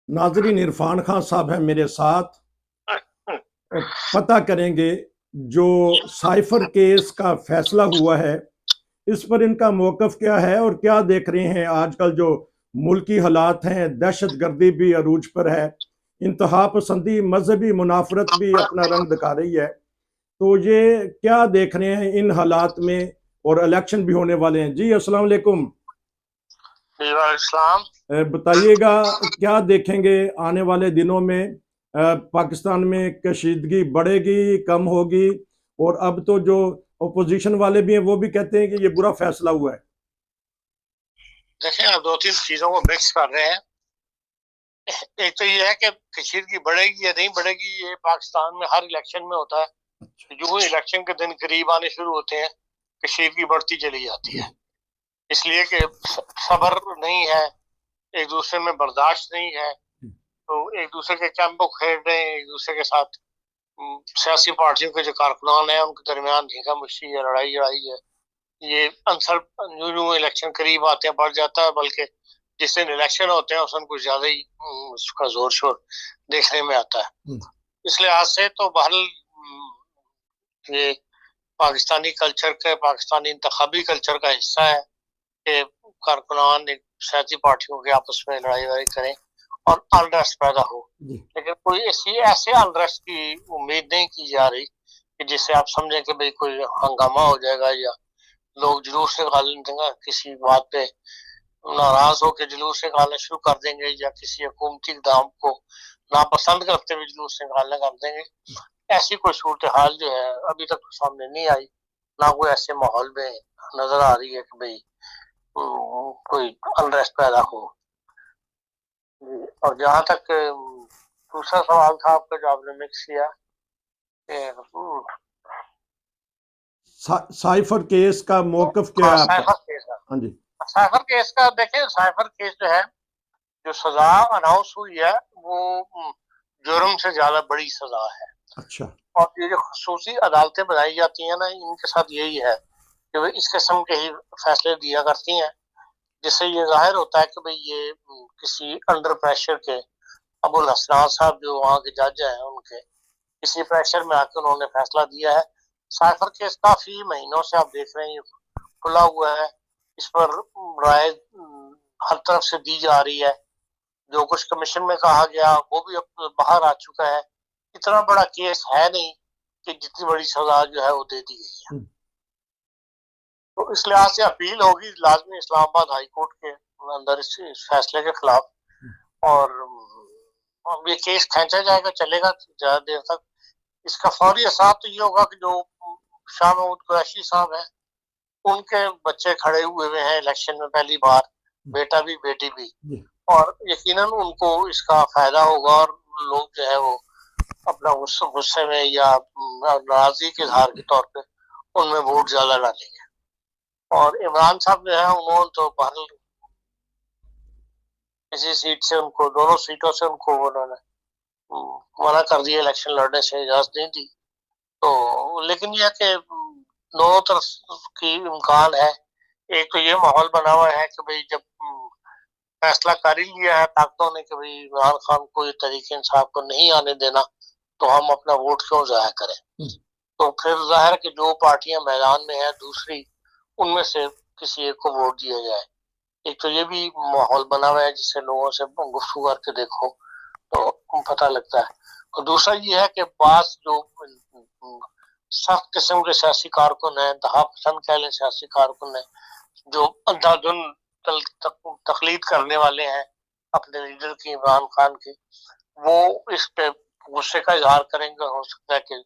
नाजरीन, इरफान खान साहब है मेरे साथ। पता करेंगे जो साइफर केस का फैसला हुआ है, इस पर इनका मौकफ क्या है और क्या देख रहे हैं आजकल जो मुल्की हालात हैं। दहशत गर्दी भी अरूज पर है, इंतहा पसंदी, मजहबी मुनाफरत भी अपना रंग दिखा रही है। तो ये क्या देख रहे हैं इन हालात में, और इलेक्शन भी होने वाले हैं। जी अस्सलाम वालेकुम। इस्लाम। बताइएगा क्या देखेंगे आने वाले दिनों में। पाकिस्तान में कशीदगी बढ़ेगी, कम होगी? और अब तो जो अपोजिशन वाले भी हैं वो भी कहते हैं कि ये बुरा फैसला हुआ है। देखिए, आप दो तीन चीजों को मिक्स कर रहे हैं। एक तो ये है कि कशीदगी बढ़ेगी या नहीं बढ़ेगी, ये पाकिस्तान में हर इलेक्शन में होता है। जो इलेक्शन के दिन करीब आने शुरू होते हैं, कशीदगी बढ़ती चली जाती है। इसलिए कि सब्र नहीं है, एक दूसरे में बर्दाश्त नहीं है, तो एक दूसरे के कैंपों खेल रहे हैं, एक दूसरे के साथ सियासी पार्टियों के जो कारकुनान हैं उनके दरमियान धींगा मुश्ती है, लड़ाई लड़ाई है। ये अंसर यूं यूं इलेक्शन करीब आते हैं बढ़ जाता है, बल्कि जिस दिन इलेक्शन होते हैं उस दिन कुछ ज्यादा ही उसका जोर शोर देखने में आता है। इस लिहाज से तो बहरहाल ये पाकिस्तानी कल्चर के, पाकिस्तानी इंतखाबी कल्चर का हिस्सा है कि कारकुनान एक सियासी पार्टियों के आपस में लड़ाई वड़ाई करें और अनरेस्ट पैदा हो। लेकिन कोई ऐसे अनरेस्ट की उम्मीद नहीं की जा रही कि जिससे आप समझें कि भाई कोई हंगामा हो जाएगा या लोग जुलूस निकालेंगे, किसी बात पे नाराज होकर जुलूस निकालना शुरू कर देंगे या किसी हुकूमती इक़दाम को नापसंद करते हुए जुलूस निकालना कर देंगे। ऐसी कोई सूरत हाल जो है अभी तक तो सामने नहीं आई, ना कोई ऐसे माहौल में नजर आ रही है कि भाई कोई अनरेस्ट पैदा हो। और जहां तक दूसरा सवाल था आपका जो आपने मिक्स किया, साइफर केस का मौकफ क्या है आपका? साइफर केस का, हाँ जी। साइफर केस का देखें, साइफर केस जो है, जो सजा अनाउंस हुई है वो जुर्म से ज्यादा बड़ी सजा है। अच्छा। और ये जो खसूसी अदालतें बनाई जाती हैं ना, इनके साथ यही है कि वे इस किस्म के ही फैसले दिया करती हैं, जिससे ये जाहिर होता है कि भाई ये किसी अंडर प्रेशर के, अबुल हसनान साहब जो वहाँ के जज हैं उनके किसी प्रेशर में आकर उन्होंने फैसला दिया है। साइफर केस काफी महीनों से आप देख रहे हैं खुला हुआ है, इस पर राय हर तरफ से दी जा रही है। जो कुछ कमीशन में कहा गया वो भी अब बाहर आ चुका है। इतना बड़ा केस है नहीं कि जितनी बड़ी सजा जो है वो दे दी गई है। तो इस लिहाज से अपील होगी लाजमी इस्लामाबाद हाई कोर्ट के अंदर इस फैसले के खिलाफ, और ये केस खींचा जाएगा, चलेगा ज्यादा देर तक। इसका फौरी असर तो ये होगा कि जो शाह महमूद कुरैशी साहब हैं उनके बच्चे खड़े हुए हैं इलेक्शन में पहली बार, बेटा भी बेटी भी, और यकीनन उनको इसका फायदा होगा और लोग जो है वो अपना गुस्से में या नाराजगी के इजहार के तौर पे उनमें वोट ज्यादा डालेंगे। और इमरान साहब जो है उन्होंने तो बहरहाल किसी सीट से उनको, दोनों सीटों से उनको उन्होंने मना कर दिया, इलेक्शन लड़ने से इजाजत नहीं दी। तो लेकिन यह कि दोनों तरफ की इम्कान है। एक तो ये माहौल बना हुआ है कि भाई जब फैसला कर ही लिया है ताकतों ने कि भाई इमरान खान को ये तरीके इंसाफ को नहीं आने देना, तो हम अपना वोट क्यों जाया करें। तो फिर जाहिर है कि जो पार्टियां मैदान में है दूसरी, उनमें से किसी एक को वोट दिया जाए। एक तो ये भी माहौल बना हुआ है जिससे लोगों से गुफ्तगू करके देखो तो पता लगता है। और दूसरा ये है कि पास जो सख्त किस्म के सियासी कारकुन है, इंतहा पसंद कह लें सियासी कारकुन है, जो अंधाधुन तकलीद करने वाले हैं अपने लीडर की, इमरान खान की, वो इस पे गुस्से का इजहार करेंगे। हो सकता है कि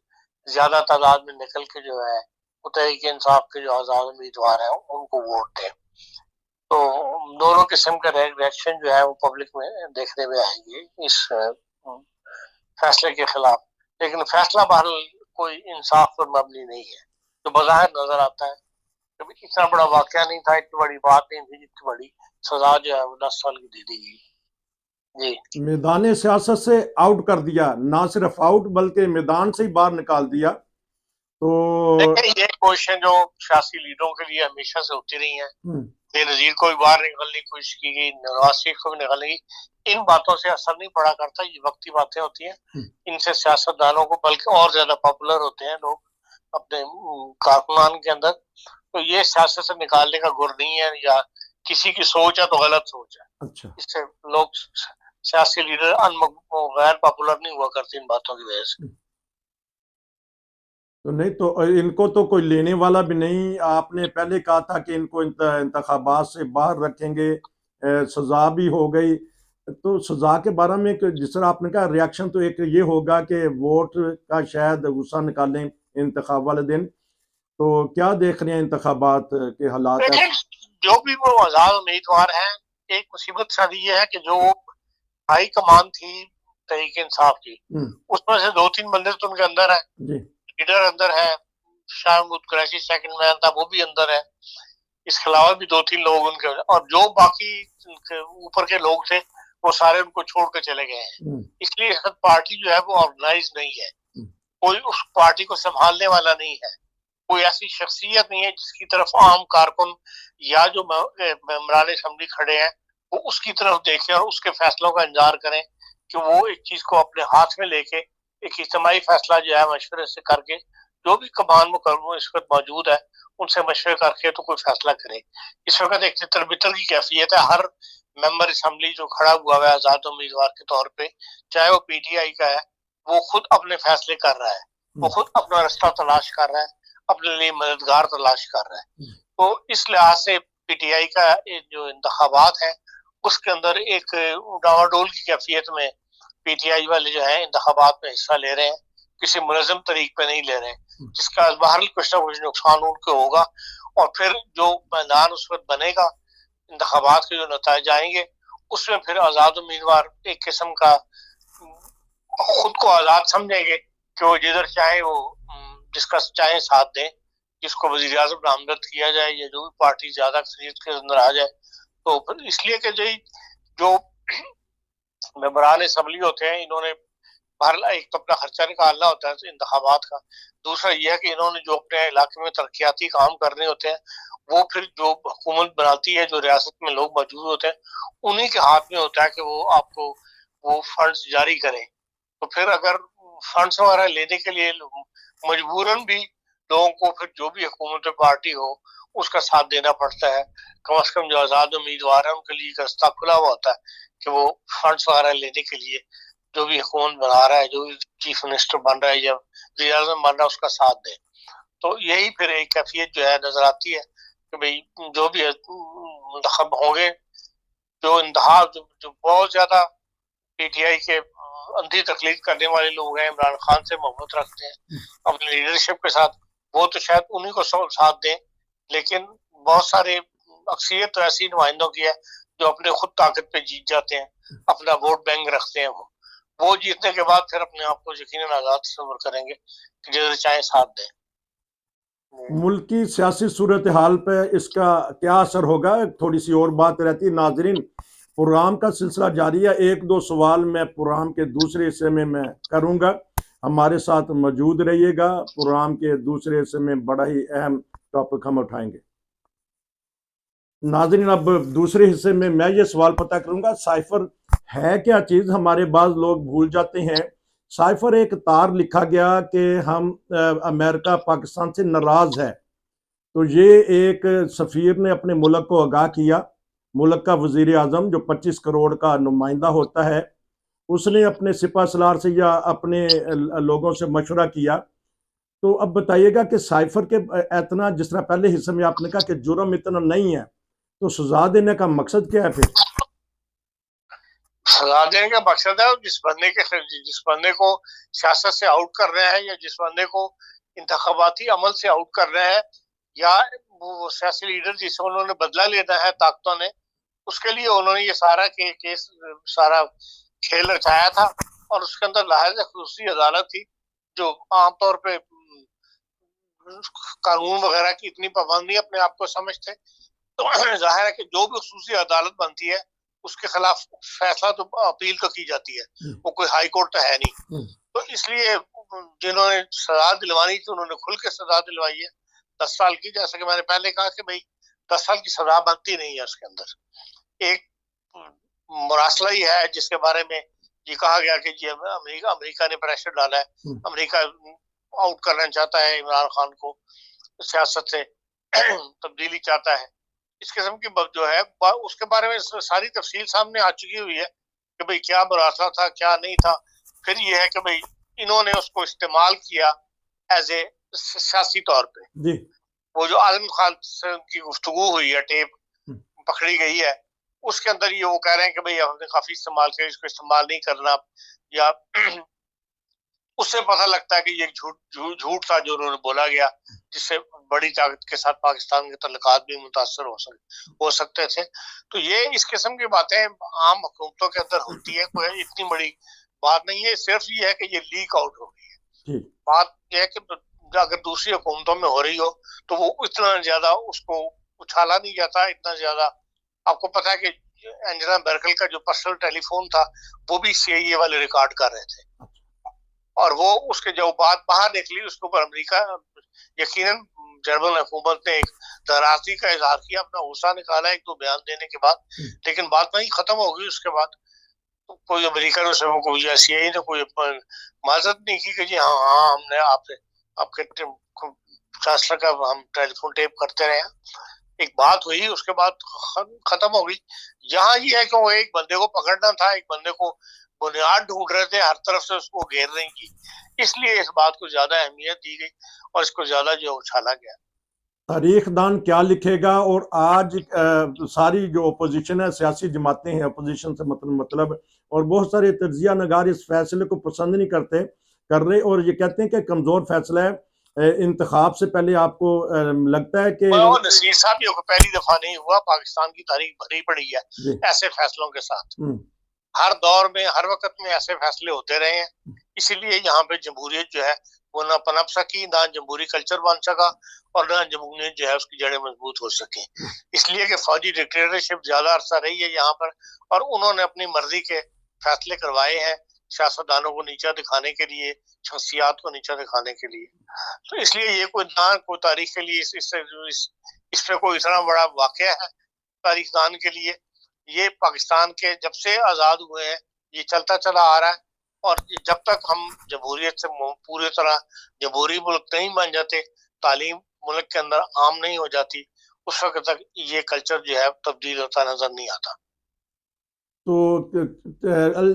ज्यादा तादाद में निकल के जो है वो तहरीक इंसाफ के जो आजाद उम्मीदवार हैं उनको वोट दें। तो दोनों किस्म के रिएक्शन जो है वो पब्लिक में देखने में आएंगे इस फैसले के खिलाफ। लेकिन फैसला बहरहाल कोई इंसाफ पर मबनी नहीं है, जो बज़ाहिर नजर आता है कि इतना बड़ा वाकया नहीं था, इतनी बड़ी बात नहीं थी, इतनी बड़ी सजा जो है वो 10 साल की दे दी गई। जी, मैदान सियासत से आउट कर दिया, ना सिर्फ आउट बल्कि मैदान से ही बाहर निकाल दिया। तो देखिए, ये क्वेश्चन जो सियासी लीडरों के लिए हमेशा से होती रही है बेनजीर को भी बाहर निकलने की कोशिश की गई, नवाज शरीफ को भी निकलने की। इन बातों से असर नहीं पड़ा करता, ये वक्ती बातें होती हैं। इनसे सियासतदानों को बल्कि और ज्यादा पॉपुलर होते हैं लोग अपने कारकुनान के अंदर। तो ये सियासत से निकालने का गुर नहीं है, या किसी की सोच है तो गलत सोच है। अच्छा, इससे लोग सियासी लीडर गैर पॉपुलर नहीं हुआ करते इन बातों की वजह से। तो नहीं तो इनको तो कोई लेने वाला भी नहीं। आपने पहले कहा था कि इनको इंतखाबात से बाहर रखेंगे, सजा भी हो गई। तो सजा के बारे में जिस तरह आपने कहा, रिएक्शन तो एक ये होगा कि वोट का शायद गुस्सा निकालें इंतखाब वाले दिन। तो क्या देख रहे हैं इंतखाबात के हालात? जो भी वो आजाद उम्मीदवार हैं, एक मुसीबत सारी ये है कि जो हाई कमान थी तहरीक इंसाफ की, उसमें से 2-3 बंदे तो उनके अंदर है, लीडर अंदर है, शाह महमूद कुरैशी सेकंड मैन था वो भी अंदर है, इसके अलावा भी 2-3 लोग उनके, और जो बाकी ऊपर के लोग थे वो सारे उनको छोड़ के चले गए हैं। इसलिए पार्टी जो है वो ऑर्गेनाइज नहीं है, कोई उस पार्टी को संभालने वाला नहीं है, कोई ऐसी शख्सियत नहीं है जिसकी तरफ आम कारकुन या जो मेंबरान असेंबली खड़े हैं वो उसकी तरफ देखें और उसके फैसलों का इंतजार करें कि वो एक चीज को अपने हाथ में लेके एक इज्तिमाई फैसला जो है मशवरे से करके, जो भी कमान मुकर्रम इस वक्त मौजूद है उनसे मशवरे करके तो कोई फैसला करे। इस वक्त एक तितर बितर की कैफियत है, हर मेंबर असेंबली जो खड़ा हुआ है आजाद उम्मीदवार के तौर पे, चाहे वो पीटीआई का है, वो खुद अपने फैसले कर रहा है, वो खुद अपना रास्ता तलाश कर रहा है, अपने लिए मददगार तलाश कर रहा है। तो इस लिहाज से पीटीआई का जो इंतखाबात है उसके अंदर एक डावाडोल की कैफियत में पीटीआई वाले जो है इंतखाबात में हिस्सा ले रहे हैं, किसी मुनज़्ज़म तरीके पे नहीं ले रहे हैं, जिसका बहरहाल कुछ ना कुछ नुकसान उनको होगा। और फिर जो मैदान उस वक्त बनेगा, इंतखाबात के जो नतीजे आएंगे उसमें फिर आजाद उम्मीदवार एक किस्म का खुद को आजाद समझेंगे कि वो जिधर चाहे वो जिसका चाहे साथ दें, जिसको वजीर आज़म नामजद किया जाए या जो भी पार्टी ज्यादा अक्सरियत के अंदर आ जाए। तो फिर इसलिए कि जो मेंबरान असेंबली होते हैं, इन्होंने एक तो अपना खर्चा निकालना होता है इंतखाबात का, दूसरा यह है कि इन्होंने जो अपने इलाके में तरक्याती काम करने होते हैं वो फिर जो हुकूमत बनाती है, जो रियासत में लोग मौजूद होते हैं, उन्हीं के हाथ में होता है कि वो आपको वो फंड्स जारी करें। तो फिर अगर फंड्स वगैरह लेने के लिए मजबूरन भी लोगों को फिर जो भी हुकूमत पार्टी हो उसका साथ देना पड़ता है। कम से कम जो आजाद उम्मीदवार है उनके लिए रास्ता खुला हुआ होता है कि वो फंड्स वगैरह लेने के लिए जो भी हुकूमत बना रहा है, जो भी चीफ मिनिस्टर बन रहा है या वज़ीर आज़म बन रहा है, उसका साथ दे। तो यही फिर एक कैफियत जो है नजर आती है कि भाई जो भी इंतखाब होंगे, जो जो बहुत ज्यादा पीटीआई के अंधी तकलीफ करने वाले लोग हैं, इमरान खान से मोहब्बत रखते हैं अपनी लीडरशिप के साथ, वो तो शायद उन्हीं को साथ दें। लेकिन बहुत सारे अक्सरियत तो ऐसी नुमाइंदों की है जो अपने खुद ताकत पे जीत जाते हैं, अपना वोट बैंक रखते हैं, वो जीतने के बाद फिर अपने आप को यकीनन आजाद तस्वर करेंगे कि जिधर चाहे साथ दें। मुल्क की सियासी सूरत हाल पे इसका क्या असर होगा? थोड़ी सी और बात रहती है। नाजरीन, प्रोग्राम का सिलसिला जारी है, 1-2 सवाल मैं प्रोग्राम के दूसरे हिस्से में मैं करूंगा, हमारे साथ मौजूद रहिएगा। प्रोग्राम के दूसरे हिस्से में बड़ा ही अहम टॉपिक हम उठाएंगे। नाजरीन, अब दूसरे हिस्से में मैं ये सवाल पता करूंगा, साइफर है क्या चीज़? हमारे बाज़ लोग भूल जाते हैं। साइफर एक तार लिखा गया कि हम अमेरिका पाकिस्तान से नाराज़ है, तो ये एक सफ़ीर ने अपने मुल्क को आगाह किया। मुल्क का वज़ीर आज़म जो 25 करोड़ का नुमाइंदा होता है, उसने अपने सिपा सलार से या अपने लोगों से मशवरा किया। तो अब बताइएगा कि साइफर के इतना, जिस तरह पहले हिस्से में आपने कहा कि जुर्म इतना नहीं है, तो सजा देने का मकसद क्या है? फिर सजा देने का मकसद है जिस बंदे को सियासत से आउट कर रहे हैं, या जिस बंदे को इंतखाबाती अमल से आउट कर रहे हैं, या वो सियासी लीडर जिसे उन्होंने बदला लेना है ताकतों ने, उसके लिए उन्होंने ये सारा केस सारा खेल रचाया था। और उसके अंदर लाहिज़ खुसूसी अदालत थी जो आमतौर पे कानून वगैरह की इतनी पाबंदी अपने आप को समझते। तो जाहिर है कि जो भी खुसूसी अदालत बनती है उसके खिलाफ फैसला तो अपील तो की जाती है, वो कोई हाई कोर्ट तो है नहीं। तो इसलिए जिन्होंने सजा दिलवानी थी उन्होंने खुल के सजा दिलवाई है 10 साल की। जैसे कि मैंने पहले कहा कि भाई 10 साल की सजा बनती नहीं है उसके अंदर। एक मुरासला ही है जिसके बारे में ये कहा गया कि ये अमेरिका ने प्रेशर डाला है, अमेरिका आउट करना चाहता है इमरान खान को, सियासत से तब्दीली चाहता है। इस किस्म की जो है उसके बारे में सारी तफसील सामने आ चुकी हुई है कि भाई क्या मुरासला था, क्या नहीं था। फिर ये है कि भाई इन्होंने उसको इस्तेमाल किया एज ए सियासी तौर पे। जी। वो जो आजम खान से उनकी गुफ्तगू हुई है, टेप पकड़ी गई है, उसके अंदर ये वो कह रहे हैं कि भाई हमने काफी इस्तेमाल किया, इसको इस्तेमाल नहीं करना, या उससे पता लगता है कि ये झूठ था जो उन्होंने बोला गया, जिससे बड़ी ताकत के साथ पाकिस्तान के तल्लुकात भी मुतासर हो सकते थे। तो ये इस किस्म की बातें आम हुकूमतों के अंदर होती है, कोई इतनी बड़ी बात नहीं है। सिर्फ ये है कि ये लीक आउट हो गई है। बात यह है कि अगर दूसरी हुकूमतों में हो रही हो तो वो इतना ज्यादा उसको उछाला नहीं जाता, इतना ज्यादा। आपको पता है कि एंजेला मर्केल का जो पर्सनल टेलीफोन था वो भी CIA वाले रिकॉर्ड कर रहे थे, और वो उसके जो बात बाहर निकली उसके ऊपर अमेरिका यकीनन जर्मन हुकूमत ने एक नाराजगी का इजहार किया, अपना गुस्सा निकाला एक दो बयान देने के बाद, लेकिन बात वहीं खत्म हो गई। उसके बाद तो कोई अमेरिकन से कोई CIA ने कोई माजरत नहीं की कि जी हाँ हमने आपके चांसलर का हम टेलीफोन टेप करते रहे। एक बात हुई, उसके बाद खत्म हो गई। यहाँ ये है कि वो एक बंदे को पकड़ना था, एक बंदे को बुनियाद ढूंढ रहे थे, हर तरफ से उसको घेर रही थी, इसलिए इस बात को ज्यादा अहमियत दी गई और इसको ज्यादा जो उछाला गया। तारीखदान क्या लिखेगा? और आज सारी जो अपोजिशन है, सियासी जमातें हैं, अपोजिशन से मतलब और बहुत सारे तजिया नगार इस फैसले को पसंद नहीं कर रहे, और ये कहते हैं कि कमजोर फैसला है। इंतखाब से पहले आपको लगता है कि नसीर साहब ये पहली दफा नहीं हुआ, पाकिस्तान की तारीख भरी पड़ी है ऐसे फैसलों के साथ। हर दौर में, हर वक्त में ऐसे फैसले होते रहे हैं, इसीलिए यहाँ पे जमहूरियत जो है वो ना पनप सकी, ना जमहूरी कल्चर बन सका, और ना जमहूरियत जो है उसकी जड़ें मजबूत हो सके। इसलिए कि फौजी डिक्टेटरशिप ज्यादा अरसा रही है यहाँ पर, और उन्होंने अपनी मर्जी के फैसले करवाए हैं सियासतदानों को नीचा दिखाने के लिए, शख्सियात को नीचा दिखाने के लिए। तो इसलिए ये कोई तारीख के लिए इस पे कोई इतना बड़ा वाकया है तारीखदान के लिए। ये पाकिस्तान के जब से आजाद हुए हैं ये चलता चला आ रहा है, और जब तक हम जमहूरियत से पूरी तरह जमहूरी मुल्क नहीं बन जाते, तालीम मुल्क के अंदर आम नहीं हो जाती, उस वक्त तक ये कल्चर जो है तब्दील होता नजर नहीं आता। तो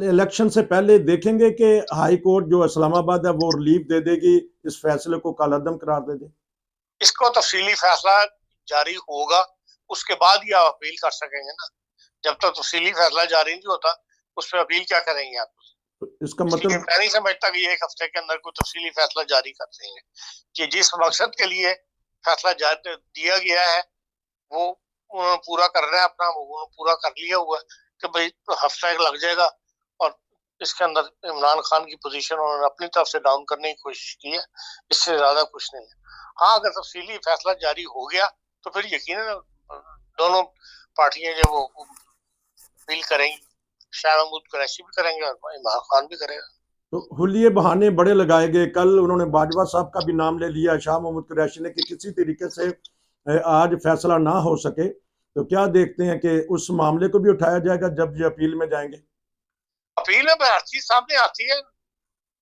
इलेक्शन से पहले देखेंगे कि हाई कोर्ट जो इस्लामाबाद है वो रिलीफ दे देगी, इस फैसले को कालादम करार दे दे? इसको तफसीली फैसला जारी होगा, उसके बाद ही आप अपील कर सकेंगे ना। जब तक तफसीली फैसला जारी नहीं होता उस पर अपील क्या करेंगे आप? तो इसका मतलब मैं नहीं समझता कि ये एक हफ्ते के अंदर कोई तफसीली फैसला जारी कर देंगे, कि जिस मकसद के लिए फैसला दिया गया है वो उन्होंने पूरा कर रहे हैं अपना, वो पूरा कर लिया हुआ कि भाई हफ्ता एक लग जाएगा, और इसके अंदर इमरान खान की पोजीशन उन्होंने अपनी तरफ से डाउन करने की कोशिश की है, इससे ज्यादा कुछ नहीं है। हाँ, अगर तफसीली फैसला जारी हो गया तो फिर यकीनन दोनों पार्टियां जब वो अपील करेंगी, शाह महमूद कुरैशी भी करेंगे और इमरान खान भी करेगा। तो हुलिये बहाने बड़े लगाए गए। कल उन्होंने बाजवा साहब का भी नाम ले लिया, शाह महमूद कुरैशी ने, कि किसी तरीके से आज फैसला ना हो सके। तो क्या देखते हैं कि उस मामले को भी उठाया जाएगा जब ये अपील में जाएंगे? अपील में हर चीज सामने आती है,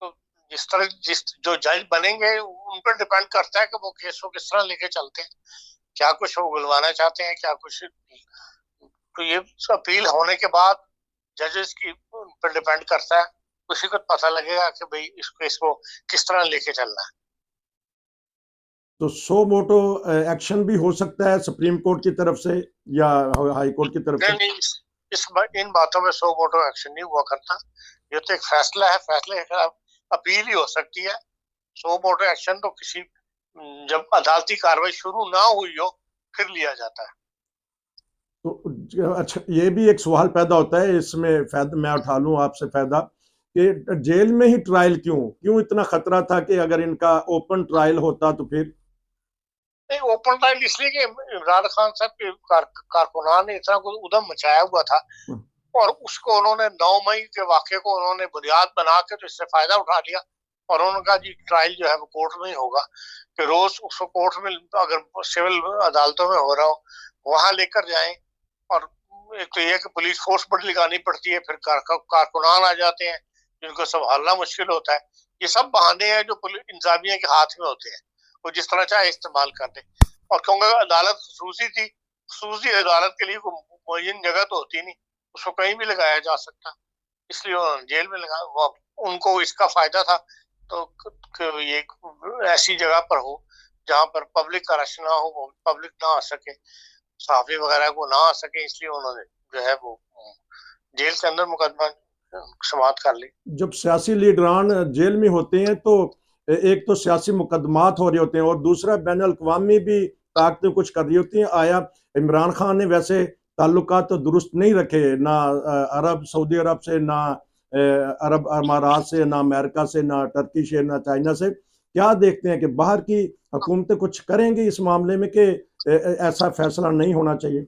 तो जो जज बनेंगे उन पर डिपेंड करता है कि वो केस को किस तरह लेके चलते हैं, क्या कुछ वो बुलवाना चाहते हैं, क्या कुछ। तो ये अपील होने के बाद जजेस की उन पर डिपेंड करता है, उसी को पता लगेगा कि भाई इस केस को किस तरह लेके चलना है। तो सो मोटो एक्शन भी हो सकता है सुप्रीम कोर्ट की तरफ से या हाई कोर्ट की तरफ से? नहीं, इन बातों में सो मोटो एक्शन नहीं हुआ करता, ये तो एक फैसला है, फैसले के खिलाफ अपील ही हो सकती है। सो मोटो एक्शन तो किसी जब अदालती कार्रवाई शुरू ना हुई हो फिर लिया जाता है। तो अच्छा, ये भी एक सवाल पैदा होता है, इसमें फायदा मैं उठा लूं आपसे फायदा, कि जेल में ही ट्रायल क्यों इतना खतरा था कि अगर इनका ओपन ट्रायल होता तो फिर? ओपन ट्रायल इसलिए कि इमरान खान साहब के कारकुनान ने इतना कुछ उधम मचाया हुआ था, और उसको उन्होंने 9 मई के वाक़े को उन्होंने बुनियाद बना के तो इससे फायदा उठा लिया, और उन्होंने कहा जी ट्रायल जो है वो कोर्ट में ही होगा, कि रोज उसको कोर्ट में अगर सिविल अदालतों में हो रहा हो वहां लेकर जाएं। और एक तो यह कि पुलिस फोर्स बड़ी लगानी पड़ती है, फिर कारकुनान आ जाते हैं जिनको संभालना मुश्किल होता है। ये सब बहाने हैं जो इंतजामिया के हाथ में होते हैं, वो जिस तरह चाहे इस्तेमाल कर दे। और क्योंकि अदालत खसूसी थी, खसूसी अदालत के लिए कोई मुअय्यन जगह तो होती नहीं, उसको कहीं भी लगाया जा सकता, इसलिए उन्होंने जेल में लगा। वो उनको इसका फायदा था तो ये ऐसी जगह पर हो जहां पर पब्लिक का रश ना हो, पब्लिक ना आ सके, सहाफी वगैरह को ना आ सके, इसलिए उन्होंने जो है वो जेल के अंदर मुकदमा समाप्त कर ली। जब सियासी लीडरान जेल में होते हैं तो एक तो सियासी मुकदमात हो रहे होते हैं और दूसरा बैन अल-अक़वामी भी ताकतें कुछ कर रही होती हैं। आया इमरान खान ने वैसे ताल्लुकात तो दुरुस्त नहीं रखे, ना अरब सऊदी अरब से, ना अरब अमारात से, ना अमेरिका से, ना टर्की से, ना चाइना से। क्या देखते हैं कि बाहर की हुकूमतें कुछ करेंगी इस मामले में कि ऐसा फैसला नहीं होना चाहिए?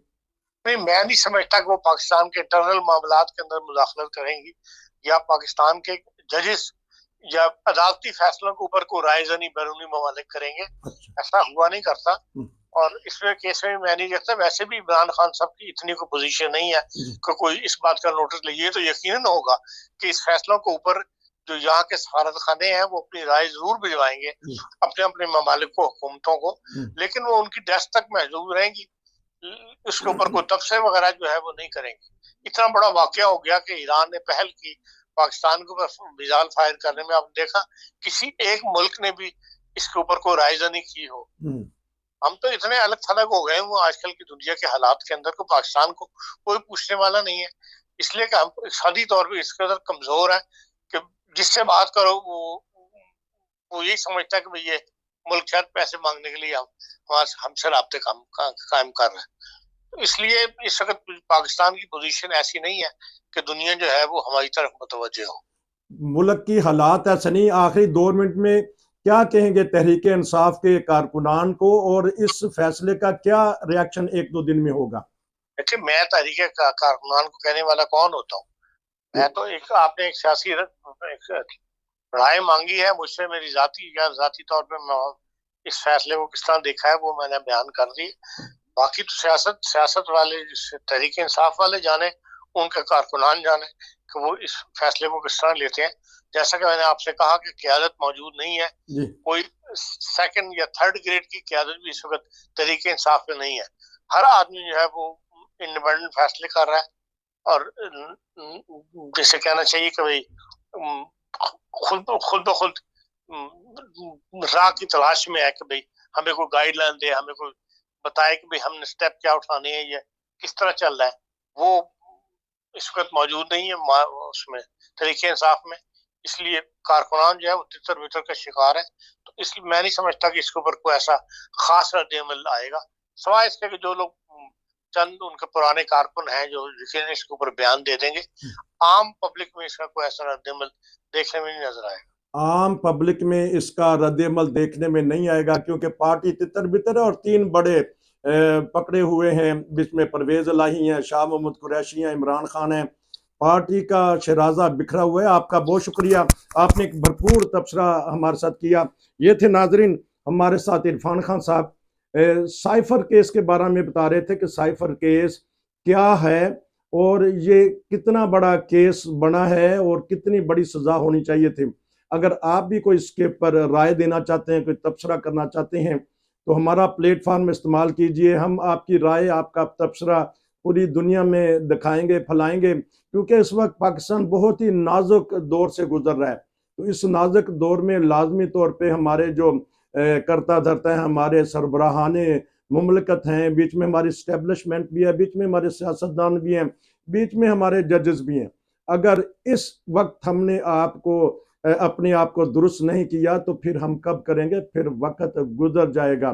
नहीं, मैं नहीं समझता कि वो पाकिस्तान के इंटरनल मामलात के अंदर मुदाखलत करेंगी या पाकिस्तान के जजेस या अदालती फैसलों के ऊपर कोई रायजनी बैरूनी ममालिक करेंगे। अच्छा। ऐसा हुआ नहीं करता। और इसमें केस में मैं नहीं देखता। वैसे भी इमरान खान साहब की इतनी कोई पोजीशन नहीं है कि कोई इस बात का नोटिस ले। ये तो यकीनन होगा कि इस फैसलों के ऊपर जो यहाँ के सफारत खाने हैं वो अपनी राय जरूर भिजवाएंगे अपने अपने ममालिक को, हुकूमतों को, लेकिन वो उनकी डेस्क तक महजूद रहेंगी। उसके ऊपर कोई तबसरे वगैरह जो है वो नहीं करेंगे। इतना बड़ा वाकया हो गया कि ईरान ने पहल की पाकिस्तान के ऊपर मिसाइल फायर करने में। आपने देखा किसी एक मुल्क ने भी इसके ऊपर कोई रायजनी की हो। हम तो इतने अलग थलग हो गए हैं आजकल की दुनिया के हालात के अंदर को पाकिस्तान को कोई पूछने वाला नहीं है, इसलिए कि हम इक़्तिसादी तौर पर इसके अंदर कमजोर है कि जिससे बात करो वो यही समझता है कि भाई ये मुल्क शायद पैसे मांगने के लिए हमसे राब्ते कायम कर रहे हैं। तो इसलिए इस वक्त पाकिस्तान की पोजीशन ऐसी नहीं है कि दुनिया जो है वो हमारी तरफ मुतवज्जह हो। मुल्क की हालात ऐसा नहीं। आखिरी 2 मिनट में क्या कहेंगे तहरीक इंसाफ के कारकुनान को और इस फैसले का क्या रिएक्शन 1-2 दिन में होगा? देखिए, मैं तहरीक कारकुनान को कहने वाला कौन होता हूँ? मैं तो आपने एक सियासी राय मांगी है मुझसे, मेरी जाती तौर पे मैं इस फैसले को किस तरह देखा है वो मैंने बयान कर दी। बाकी तो सियासत वाले, तहरीक इंसाफ वाले जाने, उनके कारकुनान जाने कि वो इस फैसले को किस तरह लेते हैं। जैसा कि मैंने आपसे कहा कि क़यादत मौजूद नहीं है, कोई सेकंड या थर्ड ग्रेड की क़यादत भी इस वक्त तहरीक इंसाफ में नहीं है। हर आदमी जो है वो इंडिपेंडेंट फैसले कर रहा है और जैसे कहना चाहिए कि भाई खुद ब खुद राह की तलाश में है कि भाई हमें कोई गाइडलाइन दे, हमें कोई बताए कि भाई हमने स्टेप क्या उठाने हैं, ये किस तरह चल रहा है। वो इस वक्त मौजूद नहीं है उसमें तरीके इंसाफ में, इसलिए कारकुनान जो है वो तितर बितर का शिकार है। तो इसलिए मैं नहीं समझता कि इसके ऊपर कोई ऐसा खास रद्द-ए-अमल आएगा, सिवाय इसके कि जो लोग चंद उनके पुराने कारकुन हैं जो इसके ऊपर बयान दे देंगे। आम पब्लिक में इसका कोई ऐसा रद्द-ए-अमल देखने में नहीं नजर आएगा। आम पब्लिक में इसका रद्द-ए-अमल देखने में नहीं आएगा क्योंकि पार्टी तितर बितर है और 3 बड़े पकड़े हुए हैं, जिसमें परवेज इलाही हैं, शाह मोहम्मद कुरैशी हैं, इमरान खान हैं। पार्टी का शराजा बिखरा हुआ है। आपका बहुत शुक्रिया, आपने एक भरपूर तबसरा हमारे साथ किया। ये थे नाजरीन हमारे साथ इरफान खान साहब साइफर केस के बारे में बता रहे थे कि साइफर केस क्या है और ये कितना बड़ा केस बना है और कितनी बड़ी सजा होनी चाहिए थी। अगर आप भी कोई इसके पर राय देना चाहते हैं, कोई तबसरा करना चाहते हैं तो हमारा प्लेटफॉर्म इस्तेमाल कीजिए। हम आपकी राय, आपका तबसरा पूरी दुनिया में दिखाएंगे, फैलाएंगे, क्योंकि इस वक्त पाकिस्तान बहुत ही नाजुक दौर से गुजर रहा है। तो इस नाजुक दौर में लाजमी तौर पे हमारे जो करता धरता है, हमारे सरबराहाने मुमलकत हैं, बीच में हमारी इस्टेब्लिशमेंट भी है, बीच में हमारे सियासतदान भी हैं, बीच में हमारे जजेस भी हैं। अगर इस वक्त हमने आपको अपने आप को दुरुस्त नहीं किया तो फिर हम कब करेंगे? फिर वक्त गुजर जाएगा।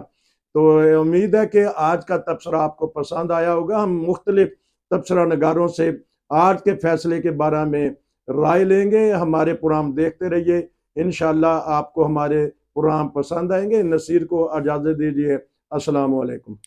तो उम्मीद है कि आज का तबसरा आपको पसंद आया होगा। हम मुख्तलिफ तबसरा नगारों से आज के फैसले के बारे में राय लेंगे। हमारे प्रोग्राम देखते रहिए, इंशाअल्लाह आपको हमारे प्रोग्राम पसंद आएंगे। नसीर को इजाज़त दीजिए। अस्सलाम वालेकुम।